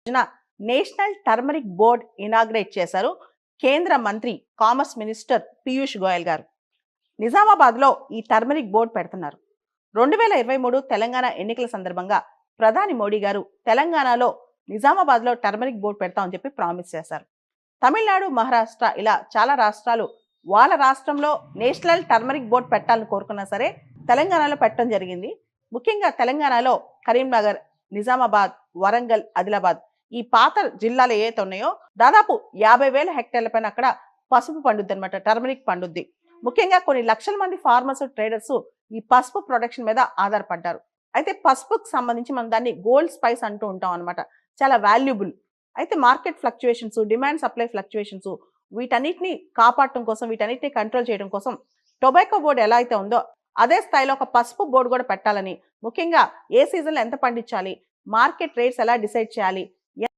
రోజున national turmeric board inaugurate చేశారు కేంద్ర మంత్రి కామర్స్ మినిస్టర్ పీయూష్ గోయల్ గారు. నిజామాబాద్లో ఈ టర్మరిక్ బోర్డు పెడుతున్నారు. 2023 తెలంగాణ ఎన్నికల సందర్భంగా ప్రధాని మోడీ గారు తెలంగాణలో నిజామాబాద్లో టర్మరిక్ బోర్డు పెడతామని చెప్పి ప్రామిస్ చేశారు. తమిళనాడు, మహారాష్ట్ర ఇలా చాలా రాష్ట్రాలు వాళ్ళ రాష్ట్రంలో నేషనల్ టర్మరిక్ బోర్డు పెట్టాలని కోరుకున్నా సరే తెలంగాణలో పెట్టడం జరిగింది. ముఖ్యంగా తెలంగాణలో కరీంనగర్, నిజామాబాద్, వరంగల్, ఆదిలాబాద్ ఈ పాత జిల్లాలు ఏవైతే ఉన్నాయో దాదాపు 50,000 హెక్టార్ల పైన అక్కడ పసుపు పండుద్ది అనమాట, టర్మరిక్ పండుద్ది. ముఖ్యంగా కొన్ని లక్షల మంది ఫార్మర్స్, ట్రేడర్స్ ఈ పసుపు ప్రొడక్షన్ మీద ఆధారపడ్డారు. అయితే పసుపుకు సంబంధించి మనం దాన్ని గోల్డ్ స్పైస్ అంటూ ఉంటాం అనమాట. చాలా వాల్యుబుల్. అయితే market fluctuations, demand supply fluctuations వీటన్నిటిని కాపాడటం కోసం, వీటన్నిటిని కంట్రోల్ చేయడం కోసం టొబాకో బోర్డు ఎలా అయితే ఉందో అదే స్థాయిలో ఒక పసుపు బోర్డు కూడా పెట్టాలని, ముఖ్యంగా ఏ సీజన్లో ఎంత పండించాలి, మార్కెట్ రేట్స్ ఎలా డిసైడ్ చేయాలి,